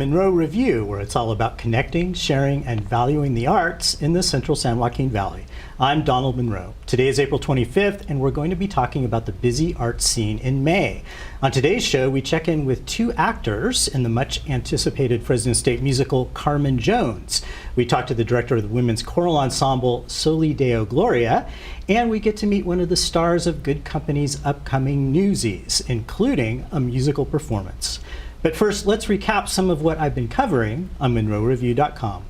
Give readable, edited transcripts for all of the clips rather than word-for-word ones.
Munro Review, where it's all about connecting, sharing, and valuing the arts in the central San Joaquin Valley. I'm Donald Munro. Today is April 25th, and we're going to be talking about the busy arts scene in May. On today's show, we check in with two actors in the much-anticipated Fresno State musical Carmen Jones. We talk to the director of the women's choral ensemble, Soli Deo Gloria, and we get to meet one of the stars of Good Company's upcoming Newsies, including a musical performance. But first, let's recap some of what I've been covering on MunroReview.com.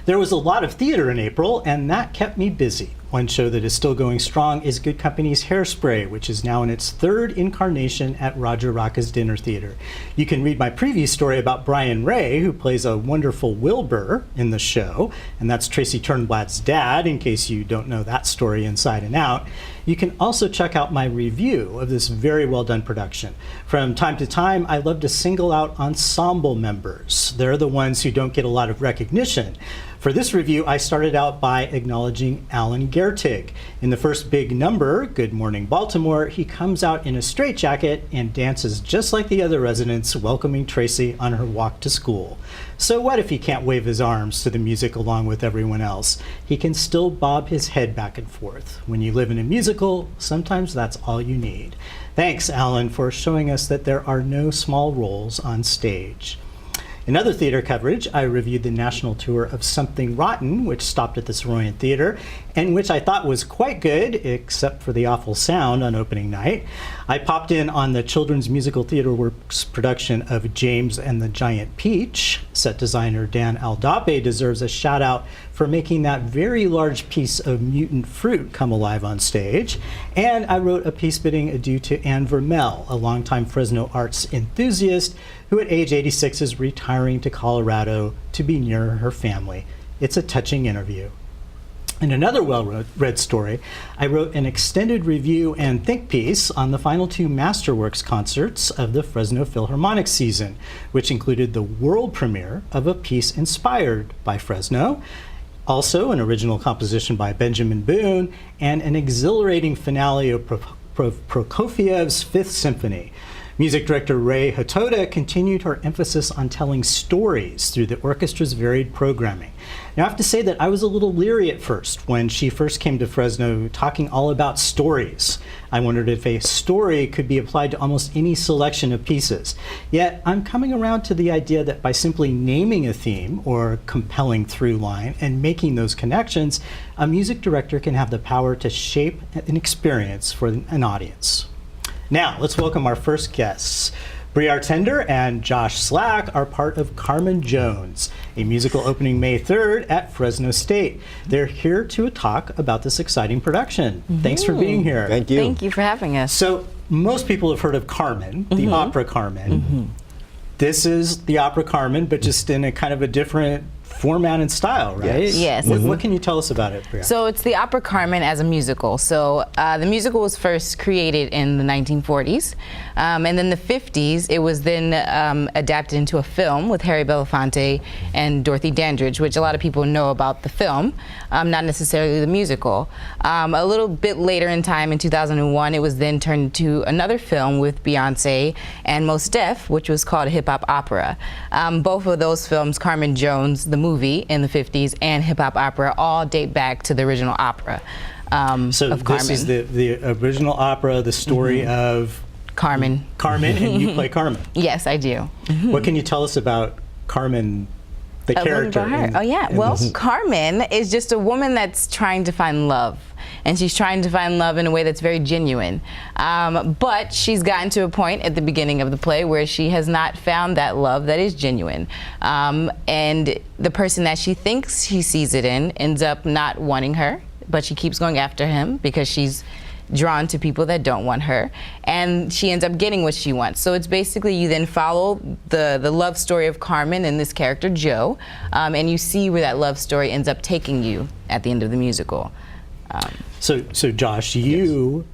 There was a lot of theater in April, and that kept me busy. One show that is still going strong is Good Company's Hairspray, which is now in its third incarnation at Roger Rocca's Dinner Theater. You can read my previous story about Brian Ray, who plays a wonderful Wilbur in the show, and that's Tracy Turnblad's dad, in case you don't know that story inside and out. You can also check out my review of this very well done production. From time to time, I love to single out ensemble members. They're the ones who don't get a lot of recognition. For this review, I started out by acknowledging Alan Gertig. In the first big number, Good Morning Baltimore, he comes out in a straitjacket and dances just like the other residents, welcoming Tracy on her walk to school. So what if he can't wave his arms to the music along with everyone else? He can still bob his head back and forth. When you live in a musical, sometimes that's all you need. Thanks, Alan, for showing us that there are no small roles on stage. In other theater coverage, I reviewed the national tour of Something Rotten, which stopped at the Soroyan Theater, and which I thought was quite good, except for the awful sound on opening night. I popped in on the Children's Musical Theater Works production of James and the Giant Peach. Set designer Dan Aldape deserves a shout out for making that very large piece of mutant fruit come alive on stage. And I wrote a piece bidding adieu to Anne Vermel, a longtime Fresno arts enthusiast who at age 86 is retiring to Colorado to be near her family. It's a touching interview. In another well-read story, I wrote an extended review and think piece on the final two Masterworks concerts of the Fresno Philharmonic season, which included the world premiere of a piece inspired by Fresno, also an original composition by Benjamin Boone, and an exhilarating finale of Prokofiev's Fifth Symphony. Music director Ray Hatoda continued her emphasis on telling stories through the orchestra's varied programming. Now, I have to say that I was a little leery at first when she first came to Fresno talking all about stories. I wondered if a story could be applied to almost any selection of pieces. Yet, I'm coming around to the idea that by simply naming a theme or compelling through line and making those connections, a music director can have the power to shape an experience for an audience. Now, let's welcome our first guests. Brie Artender and Josh Slack are part of Carmen Jones, a musical opening May 3rd at Fresno State. They're here to talk about this exciting production. Thanks for being here. Thank you. Thank you for having us. So, most people have heard of Carmen, the opera Carmen. This is the opera Carmen, but just in a kind of a different format and style, right? Yes. What can you tell us about it, Bria? So it's the opera Carmen as a musical. So the musical was first created in the 1940s, and then the 50s, it was then adapted into a film with Harry Belafonte and Dorothy Dandridge, which a lot of people know about the film, not necessarily the musical. A little bit later in time, in 2001, it was then turned into another film with Beyonce and Mos Def, which was called a hip-hop opera. Both of those films, Carmen Jones, the movie in the 50s, and hip-hop opera all date back to the original opera so of Carmen. This is the original opera, the story of Carmen. Carmen, and you play Carmen. Yes, I do. What can you tell us about Carmen, the character? Well, Carmen is just a woman that's trying to find love. And she's trying to find love in a way that's very genuine. But she's gotten to a point at the beginning of the play where she has not found that love that is genuine. And the person that she thinks she sees it in ends up not wanting her, but she keeps going after him because she's drawn to people that don't want her, and she ends up getting what she wants. So it's basically, you then follow the love story of Carmen and this character Joe, and you see where that love story ends up taking you at the end of the musical. So Josh, you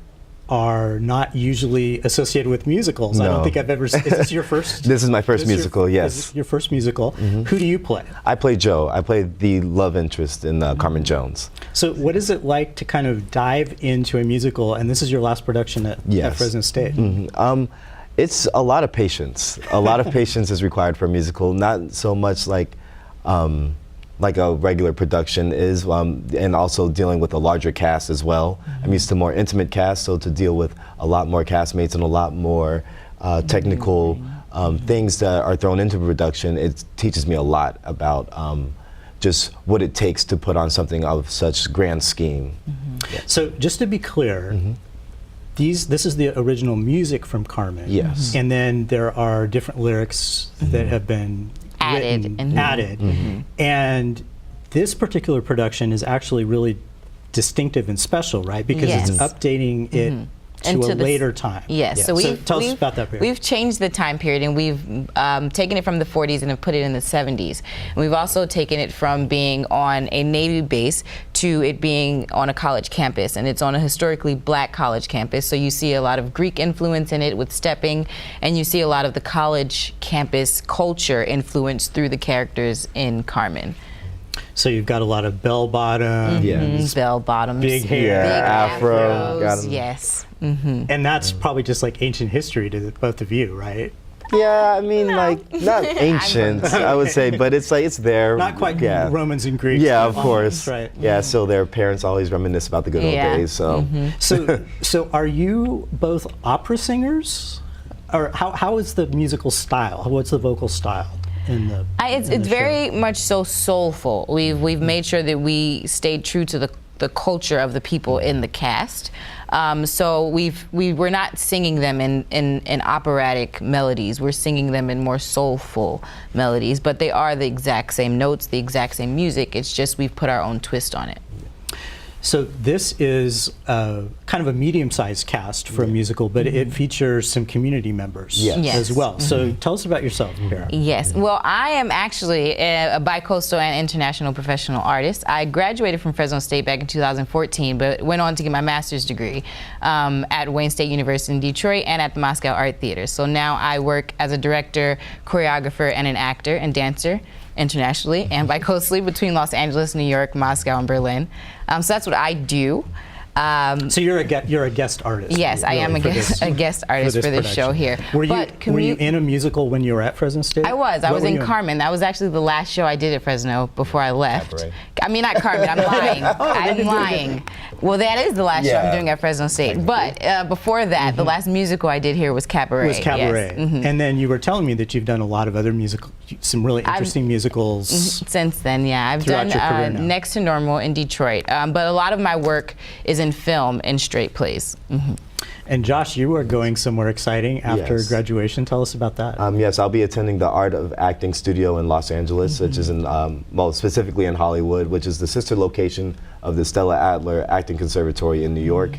are not usually associated with musicals. I don't No. think I've ever. Is this your first? This is my first This your- musical, is yes. this your first musical. Who do you play? I play Joe. I play the love interest in Carmen Jones. So what is it like to kind of dive into a musical, and this is your last production at Yes. Fresno State? It's a lot of patience. A lot of patience is required for a musical, not so much like a regular production is, and also dealing with a larger cast as well. I'm used to more intimate cast, so to deal with a lot more castmates and a lot more technical things that are thrown into production, it teaches me a lot about just what it takes to put on something of such grand scheme. So just to be clear, this is the original music from Carmen. Yes. And then there are different lyrics that have been Added. added. And this particular production is actually really distinctive and special, right? Because Yes. it's updating it to Into a the later time. Yes, Yeah. so Tell us about that period. We've changed the time period, and we've taken it from the 40s and have put it in the 70s. And we've also taken it from being on a Navy base to it being on a college campus, and it's on a historically black college campus. So you see a lot of Greek influence in it with stepping, and you see a lot of the college campus culture influence through the characters in Carmen. So you've got a lot of bell bottom, Yes. Bell bottoms, big hair, big afro, got afros, 'em. yes. and that's probably just like ancient history to both of you, right? Yeah, I mean, like, not ancient, I would say, but it's like, it's there. Not quite Yeah. Romans and Greeks. Yeah, of but course. right. Yeah, so their parents always reminisce about the good old Yeah. days, so. So are you both opera singers, or how is the musical style? What's the vocal style in the? It's in the very show? much so soulful. We've made sure that we stayed true to the culture of the people in the cast. So we're not singing them in operatic melodies. We're singing them in more soulful melodies, but they are the exact same notes, the exact same music. It's just we've put our own twist on it. So this is kind of a medium-sized cast for a musical, but it features some community members Yes. Yes. as well. So tell us about yourself, Kara. Yes. Well, I am actually a bicoastal and international professional artist. I graduated from Fresno State back in 2014, but went on to get my master's degree at Wayne State University in Detroit and at the Moscow Art Theater. So now I work as a director, choreographer, and an actor and dancer internationally and bicoastally between Los Angeles, New York, Moscow, and Berlin. So that's what I do. So you're a guest artist. Yes, I am a guest artist for this show here. Were But you in a musical when you were at Fresno State? I was. I What was were in you Carmen. That was actually the last show I did at Fresno before I left. Cabaret. I mean, not Carmen. I'm lying. I'm lying. Well, that is the last show I'm Yeah. doing at Fresno State. But before that, the last musical I did here was Cabaret. It was Cabaret. Yes. And then you were telling me that you've done a lot of other some really interesting musicals. Since then, yeah, I've Throughout done your career now. Next to Normal in Detroit, but a lot of my work is in film and straight plays. And Josh, you are going somewhere exciting after Yes. graduation. Tell us about that. Yes, I'll be attending the Art of Acting Studio in Los Angeles, which is in, well, specifically in Hollywood, which is the sister location of the Stella Adler Acting Conservatory in New York.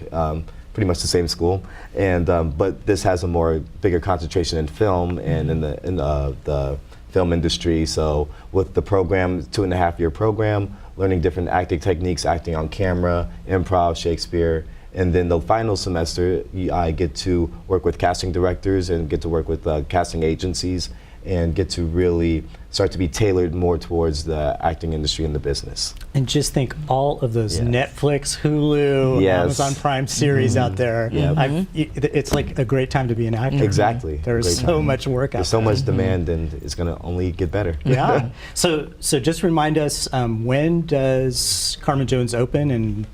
Pretty much the same school, and but this has a bigger concentration in film and in the film industry. So with the program, 2.5-year program, learning different acting techniques, acting on camera, improv, Shakespeare. And then the final semester, I get to work with casting directors and get to work with casting agencies and get to really start to be tailored more towards the acting industry and the business. And just think all of those Yes. Netflix, Hulu, Yes. Amazon Prime series out there. Yeah. It's like a great time to be an actor. Exactly. There's Great so time. much work out There's so there. much demand, and it's going to only get better. Yeah. So just remind us, when does Carmen Jones open, and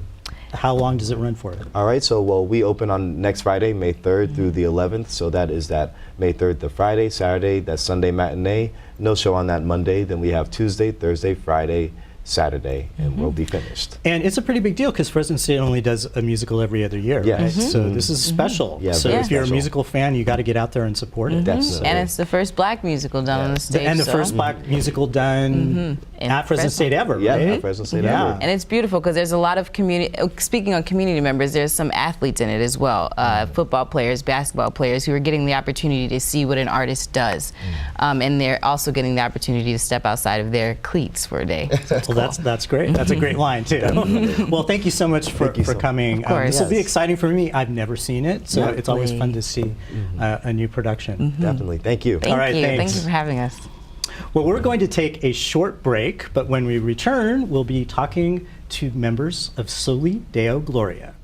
how long does it run for? All right, so we open on next Friday, May 3rd through the 11th. So that is that May 3rd to Friday, Saturday, that's Sunday matinee. No show on that Monday. Then we have Tuesday, Thursday, Friday, Saturday, and we'll be finished. And it's a pretty big deal because Fresno State only does a musical every other year, Yes. right? So this is special. Yeah, so very if you're a special. musical fan, you got to get out there and support it. Definitely. And it's the first black musical done on the stage. And the so- first black musical done In at Fresno Fresno. State ever, Yeah, right? Fresno State Yeah. ever. And it's beautiful because there's a lot of community, speaking on community members, there's some athletes in it as well. Football players, basketball players who are getting the opportunity to see what an artist does. And they're also getting the opportunity to step outside of their cleats for a day. So it's Well, That's great. That's a great line too. Well, thank you so much for coming. This will be exciting for me. I've never seen it, so it's always fun to see a new production. Definitely. Thank you. Thank All right, you. thanks. Thank you for having us. Well, we're going to take a short break, but when we return, we'll be talking to members of Soli Deo Gloria.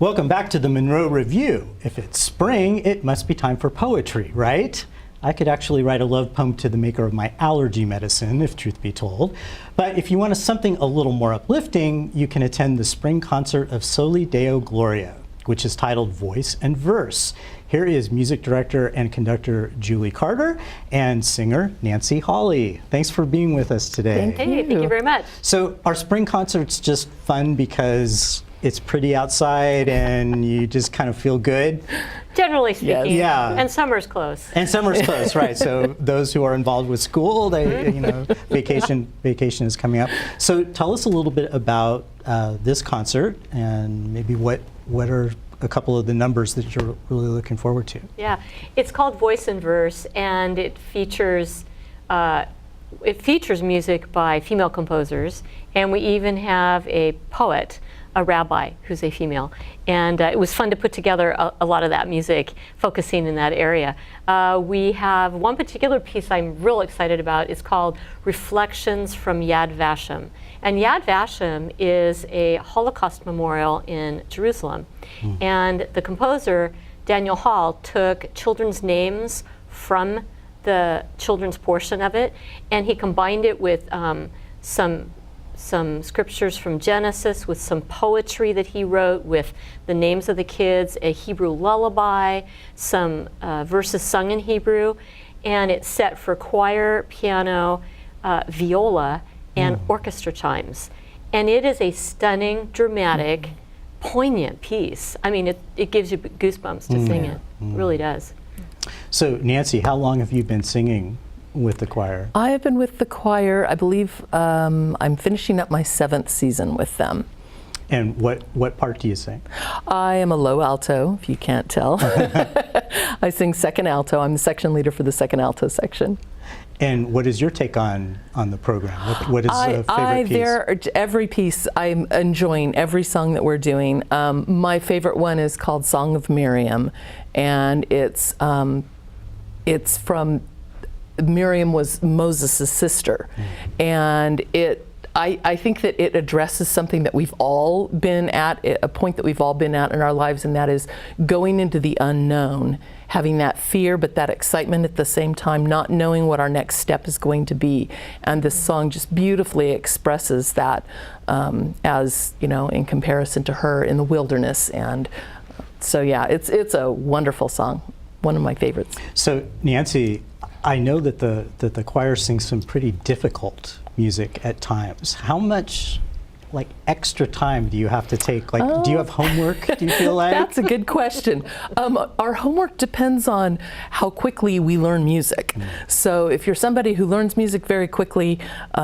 Welcome back to the Munro Review. If it's spring, it must be time for poetry, right? I could actually write a love poem to the maker of my allergy medicine, if truth be told. But if you want something a little more uplifting, you can attend the spring concert of Soli Deo Gloria, which is titled Voice and Verse. Here is music director and conductor Julie Carter and singer Nancy Hawley. Thanks for being with us today. Thank you very much. So our spring concert's just fun because it's pretty outside and you just kind of feel good. Generally speaking. Yeah. And summer's close. And summer's close, right? So those who are involved with school, they, vacation is coming up. So tell us a little bit about this concert and maybe what are a couple of the numbers that you're really looking forward to. Yeah, it's called Voice and Verse, and it features music by female composers, and we even have a poet, a rabbi who's a female, and it was fun to put together a lot of that music focusing in that area. We have one particular piece I'm real excited about. It's called Reflections from Yad Vashem, and Yad Vashem is a Holocaust memorial in Jerusalem, and the composer Daniel Hall took children's names from the children's portion of it, and he combined it with some scriptures from Genesis, with some poetry that he wrote, with the names of the kids, a Hebrew lullaby, some verses sung in Hebrew, and it's set for choir, piano, viola, and orchestra chimes. And it is a stunning, dramatic, poignant piece. I mean, it gives you goosebumps to sing it. It really does. So Nancy, how long have you been singing with the choir? I have been with the choir, I believe I'm finishing up my 7th season with them. And what part do you sing? I am a low alto, if you can't tell. I sing second alto. I'm the section leader for the second alto section. And what is your take on the program? What is a favorite piece? Every piece, I'm enjoying every song that we're doing. My favorite one is called Song of Miriam, and it's from Miriam was Moses' sister, and I think that it addresses something that we've all been at, a point that we've all been at in our lives, and that is going into the unknown, having that fear but that excitement at the same time, not knowing what our next step is going to be. And this song just beautifully expresses that, as in comparison to her in the wilderness. And so yeah, it's a wonderful song, one of my favorites. So Nancy, I know that the choir sings some pretty difficult music at times. How much extra time do you have to take? Do you have homework, do you feel like? That's a good question. Our homework depends on how quickly we learn music. So if you're somebody who learns music very quickly,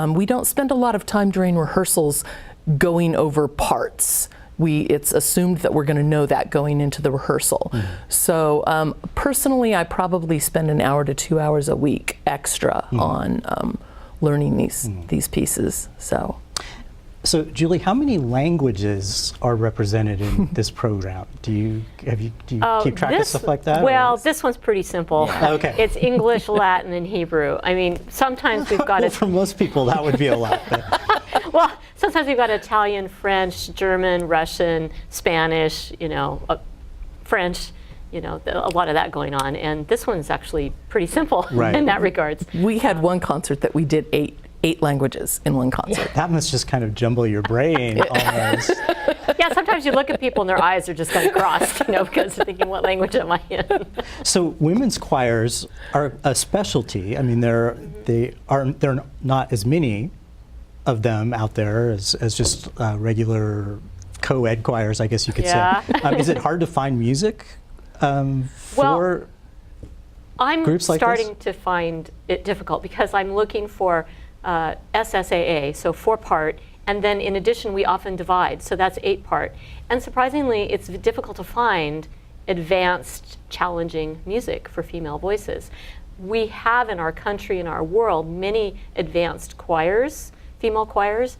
we don't spend a lot of time during rehearsals going over parts. It's assumed that we're going to know that going into the rehearsal. So personally, I probably spend an hour to 2 hours a week extra on learning these pieces. So Julie, how many languages are represented in this program? Do you keep track of stuff like that? Well, this one's pretty simple. Yeah. Okay. It's English, Latin, and Hebrew. I mean, sometimes we've got well, for most people, that would be a lot. Well, sometimes we've got Italian, French, German, Russian, Spanish, French, a lot of that going on. And this one's actually pretty simple in that regards. We had one concert that we did eight languages in one concert. That must just kind of jumble your brain almost. Yeah, sometimes you look at people and their eyes are just kind of crossed, because they're thinking, what language am I in? So women's choirs are a specialty. I mean, there are not as many of them out there as just regular co-ed choirs, I guess you could say. Is it hard to find music for I'm groups like starting this? to find it difficult because I'm looking for SSAA, so 4-part, and then in addition we often divide, so that's 8-part. And surprisingly, it's difficult to find advanced, challenging music for female voices. We have in our country, in our world, many advanced choirs, female choirs,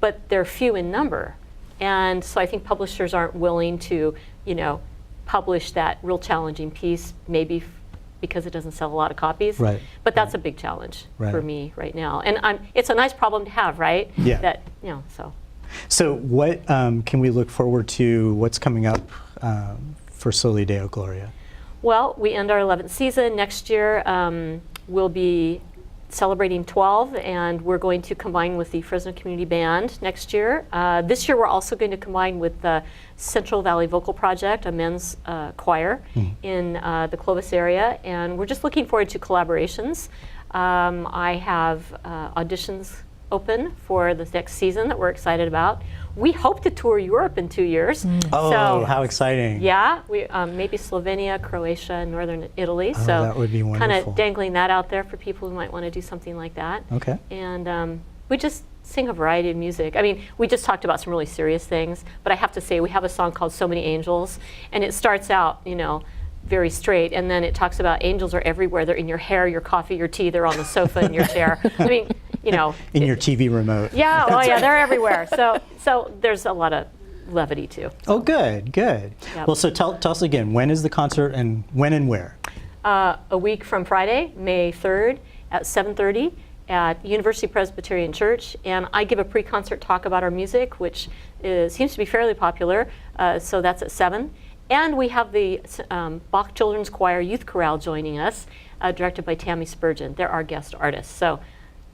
but they're few in number. And so I think publishers aren't willing to, publish that real challenging piece, maybe because it doesn't sell a lot of copies. Right. But that's a big challenge Right. for me right now. And it's a nice problem to have, right? Yeah. That, so. So what can we look forward to? What's coming up for Soli Deo Gloria? Well, we end our 11th season. Next year, we'll be celebrating 12, and we're going to combine with the Fresno Community Band next year. This year, we're also going to combine with the Central Valley Vocal Project, a men's choir in the Clovis area, and we're just looking forward to collaborations. I have auditions open for the next season that we're excited about. We hope to tour Europe in 2 years. Oh, so, how exciting. yeah, we maybe Slovenia, Croatia, Northern Italy. Oh, so that would be kind wonderful. of dangling that out there for people who might want to do something like that. Okay. And we just sing a variety of music. I mean, we just talked about some really serious things, but I have to say we have a song called So Many Angels, and it starts out, very straight, and then it talks about angels are everywhere. They're in your hair, your coffee, your tea. They're on the sofa in your chair. I mean, in your TV remote. Yeah, oh yeah, they're everywhere. So there's a lot of levity too. Oh, good. Yep. Well, so tell us again, when is the concert and when and where? A week from Friday, May 3rd at 7:30 at University Presbyterian Church, and I give a pre-concert talk about our music, which seems to be fairly popular, so that's at 7. And we have the Bach Children's Choir Youth Chorale joining us, directed by Tammy Spurgeon. They're our guest artists, so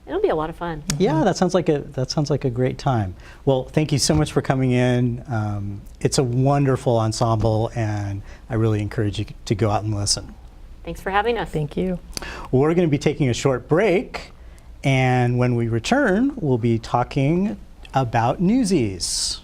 it'll be a lot of fun. Yeah, that sounds like a great time. Well, thank you so much for coming in. It's a wonderful ensemble, and I really encourage you to go out and listen. Thanks for having us. Thank you. Well, we're going to be taking a short break, and when we return, we'll be talking about Newsies.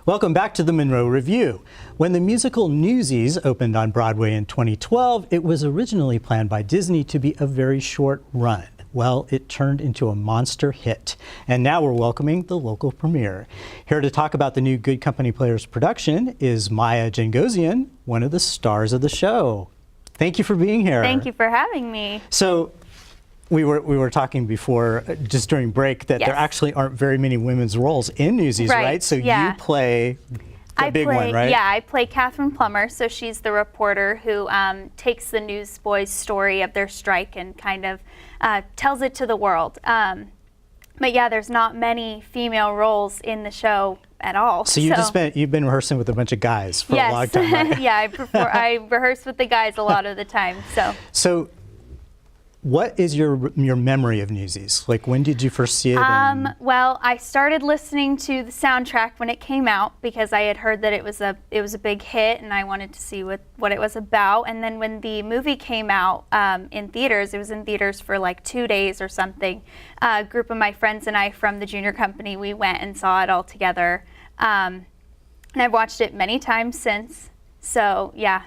Welcome back to the Munro Review. When the musical Newsies opened on Broadway in 2012, it was originally planned by Disney to be a very short run. Well, it turned into a monster hit, and now we're welcoming the local premiere. Here to talk about the new Good Company Players production is Maya Jangosian, one of the stars of the show. Thank you for being here. Thank you for having me. So, we were talking before, just during break, that Yes. there actually aren't very many women's roles in Newsies, right? So yeah. you play the big one, right? Yeah, I play Catherine Plummer. So she's the reporter who takes the newsboys' story of their strike and kind of tells it to the world. But yeah, there's not many female roles in the show at all. So you've been rehearsing with a bunch of guys for a long time, right? Yeah, I rehearse with the guys a lot of the time. So what is your memory of Newsies? Like, when did you first see it? Well, I started listening to the soundtrack when it came out because I had heard that it was a big hit, and I wanted to see what it was about. And then when the movie came out in theaters, it was in theaters for like 2 days or something. A group of my friends and I from the junior company, we went and saw it all together. And I've watched it many times since. So yeah.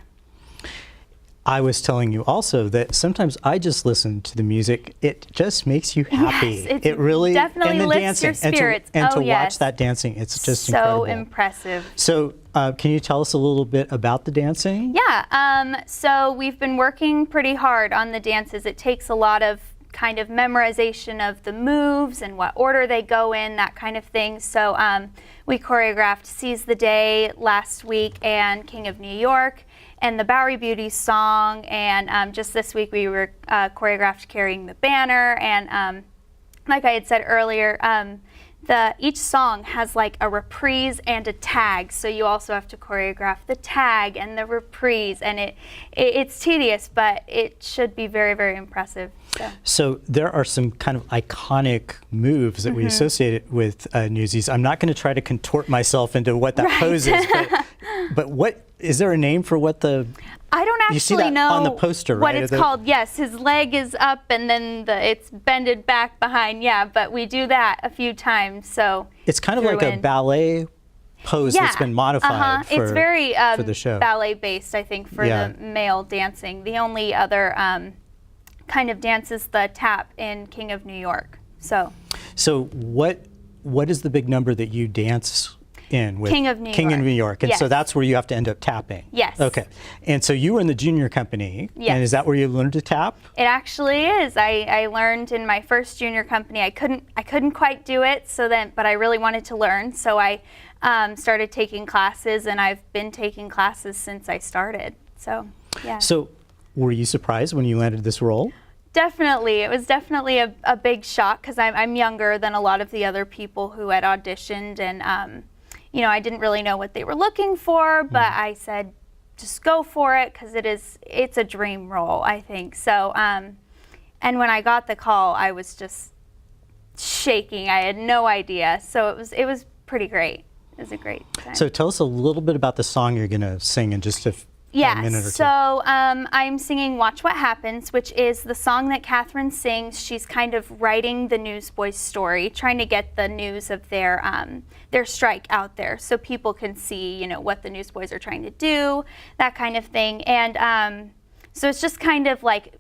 I was telling you also that sometimes I just listen to the music. It just makes you happy. Yes, it really definitely and the lifts dancing, your spirits. And to yes. watch that dancing, it's just so incredible. Impressive. So can you tell us a little bit about the dancing? Yeah, so we've been working pretty hard on the dances. It takes a lot of kind of memorization of the moves and what order they go in, that kind of thing. So we choreographed Seize the Day last week and King of New York and the Bowery Beauty song, and just this week we were choreographed Carrying the Banner, and like I had said earlier, each song has like a reprise and a tag, so you also have to choreograph the tag and the reprise, and it's tedious, but it should be very, very impressive. So there are some kind of iconic moves that we associate with Newsies. I'm not going to try to contort myself into what that pose is, but what is there a name for what the? I don't actually you see that know on the poster, what right? it's called. Yes, his leg is up and then it's bended back behind. Yeah, but we do that a few times. So it's kind of like a ballet pose that's been modified it's very for the show. Ballet based, I think, for the male dancing. The only other kind of dance is the tap in King of New York. So what is the big number that you dance in with King of New York? And so that's where you have to end up tapping. Yes. Okay. And so you were in the junior company. Yes. And is that where you learned to tap? It actually is. I learned in my first junior company. I couldn't quite do it, but I really wanted to learn. So I started taking classes, and I've been taking classes since I started. So yeah. So were you surprised when you landed this role? Definitely. It was definitely a big shock because I'm younger than a lot of the other people who had auditioned, and I didn't really know what they were looking for, but I said, just go for it because it's a dream role, I think. So, and when I got the call, I was just shaking. I had no idea. So it was pretty great. It was a great time. So tell us a little bit about the song you're going to sing in just a minute or two. So I'm singing Watch What Happens, which is the song that Catherine sings. She's kind of writing the Newsboys' story, trying to get the news of their strike out there so people can see, what the Newsboys are trying to do, that kind of thing. And so it's just kind of like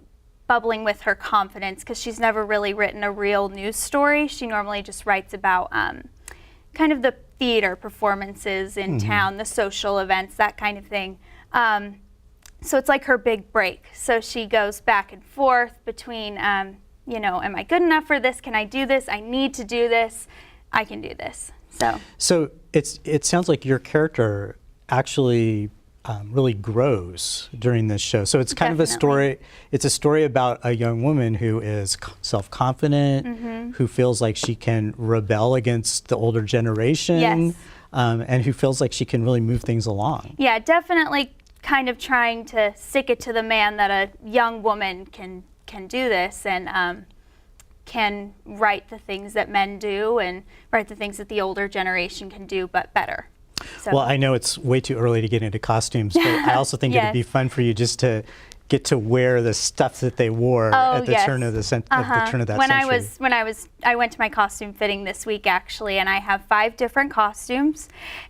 bubbling with her confidence because she's never really written a real news story. She normally just writes about kind of the theater performances in town, the social events, that kind of thing. So it's like her big break. So she goes back and forth between, am I good enough for this? Can I do this? I need to do this. I can do this. So it sounds like your character actually really grows during this show. So it's kind of a story. It's a story about a young woman who is self-confident, who feels like she can rebel against the older generation, and who feels like she can really move things along. Yeah, definitely kind of trying to stick it to the man that a young woman can do this and can write the things that men do and write the things that the older generation can do, but better. So. Well, I know it's way too early to get into costumes, but I also think it'd be fun for you just to get to wear the stuff that they wore at the turn of the turn of that century. I went to my costume fitting this week actually, and I have 5 different costumes,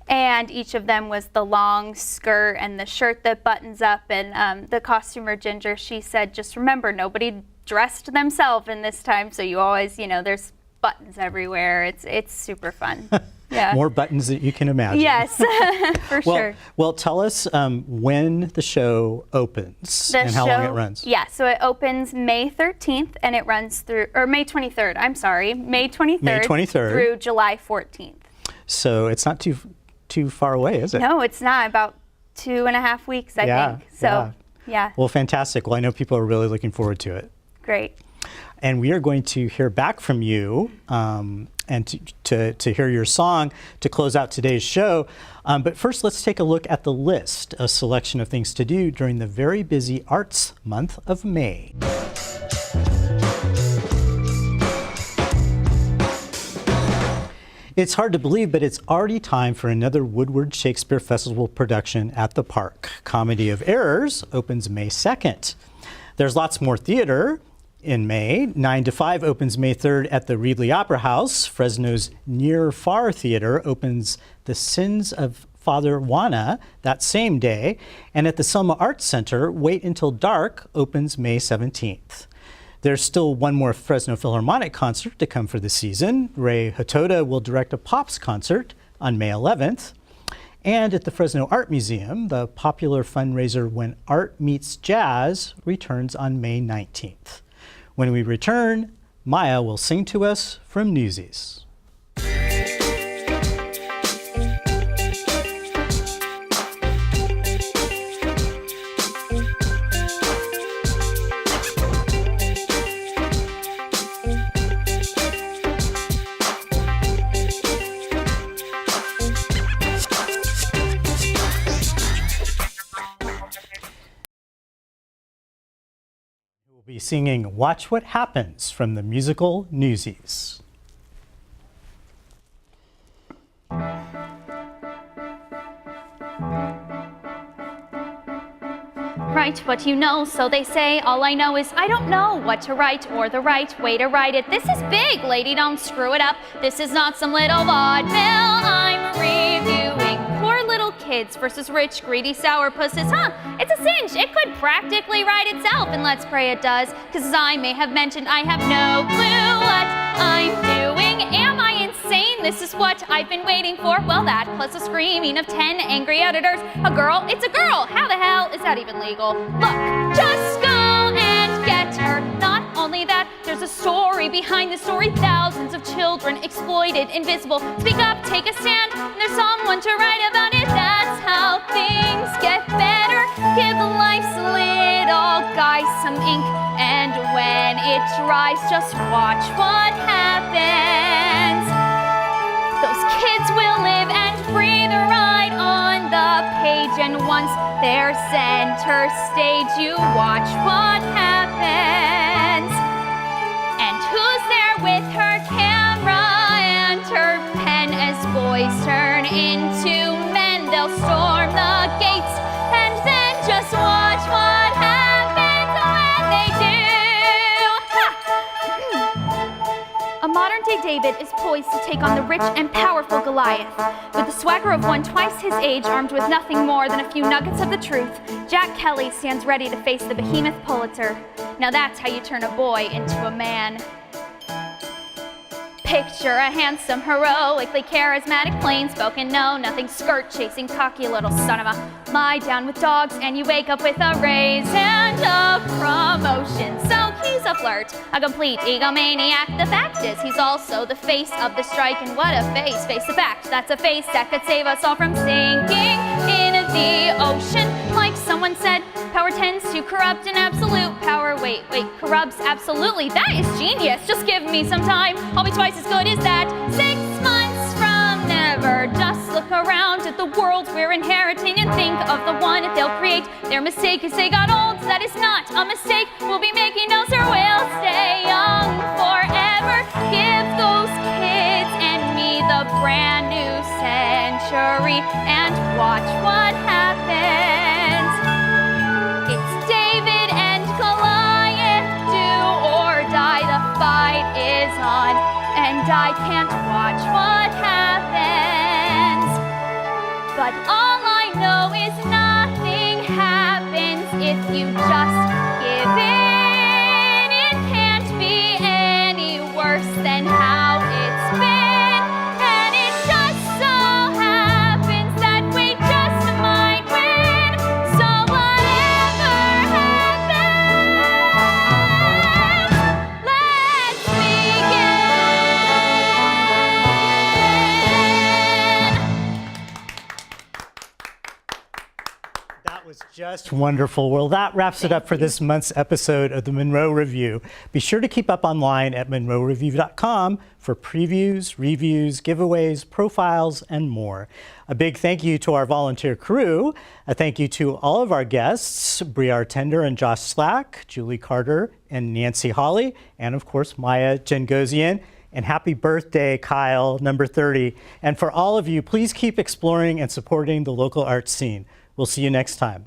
and each of them was the long skirt and the shirt that buttons up. And the costumer Ginger, she said, just remember, nobody dressed themselves in this time, so you always, there's buttons everywhere. It's super fun. Yeah. More buttons that you can imagine. Yes, for sure. Well, tell us when the show opens and how long it runs. Yeah, so it opens May 13th and it runs through, or May 23rd, I'm sorry, May 23rd through July 14th. So it's not too far away, is it? No, it's not. About 2.5 weeks, I think. So, yeah. Well, fantastic. Well, I know people are really looking forward to it. Great. And we are going to hear back from you and to hear your song to close out today's show. But first, let's take a look at the list, a selection of things to do during the very busy Arts Month of May. It's hard to believe, but it's already time for another Woodward Shakespeare Festival production at the park. Comedy of Errors opens May 2nd. There's lots more theater in May. 9 to 5 opens May 3rd at the Reedley Opera House. Fresno's Near Far Theater opens The Sins of Father Juana that same day. And at the Selma Arts Center, Wait Until Dark opens May 17th. There's still one more Fresno Philharmonic concert to come for the season. Ray Hatoda will direct a Pops concert on May 11th. And at the Fresno Art Museum, the popular fundraiser When Art Meets Jazz returns on May 19th. When we return, Maya will sing to us from Newsies. We'll be singing Watch What Happens from the musical Newsies. Write what you know, so they say. All I know is I don't know what to write or the right way to write it. This is big, lady, don't screw it up. This is not some little vaudeville I'm reviewing. Poor little kids versus rich, greedy sourpusses. It's a cinch. It could practically write itself, and let's pray it does. Because as I may have mentioned, I have no clue what I'm doing. Am I insane? This is what I've been waiting for. Well, that plus the screaming of 10 angry editors. A girl, it's a girl. How the hell is that even legal? Look, just go and get her. Not only that, there's a story behind the story. Thousands of children exploited, invisible. Speak up, take a stand. And there's someone to write about it. That's how things get better. Give life's little guy some ink. And when it dries, just watch what happens. Those kids will live and breathe right on the page, and once they're center stage, you watch what happens. And who's there with her camera and her pen? As boys turn into men, they'll storm the gates, and then just watch what happens when they do. A modern-day David is poised to take on the rich and powerful Goliath. With the swagger of one twice his age, armed with nothing more than a few nuggets of the truth, Jack Kelly stands ready to face the behemoth Pulitzer. Now that's how you turn a boy into a man. Picture a handsome, heroically charismatic, plain-spoken, no-nothing, skirt-chasing, cocky little son of a lie down with dogs, and you wake up with a raise and a promotion. So he's a flirt, a complete egomaniac. The fact is, he's also the face of the strike, and what a face, face the fact, that's a face that could save us all from sinking in the ocean. Like someone said, power tends to corrupt, and absolute power, wait, corrupts absolutely. That is genius, just give me some time, I'll be twice as good as that. 6 months from never, just look around at the world we're inheriting and think of the one they'll create. Their mistake is they got old, that is not a mistake. We'll be making no sir, we'll stay young forever. Give those kids and me the brand new century and watch what happens. It's David and Goliath, do or die, the fight is on, and I can't watch what happens. But all I know is nothing happens if you just give in. It can't be any worse than how it's been. And it just so happens that we just might win. So whatever happens, let's begin. That was just wonderful. Well, that wraps it up for this month's episode of the Munro Review. Be sure to keep up online at munroreview.com for previews, reviews, giveaways, profiles, and more. A big thank you to our volunteer crew. A thank you to all of our guests, Briar Tender and Josh Slack, Julie Carter and Nancy Hawley, and of course, Maya Jengosian And happy birthday, Kyle, number 30. And for all of you, please keep exploring and supporting the local arts scene. We'll see you next time.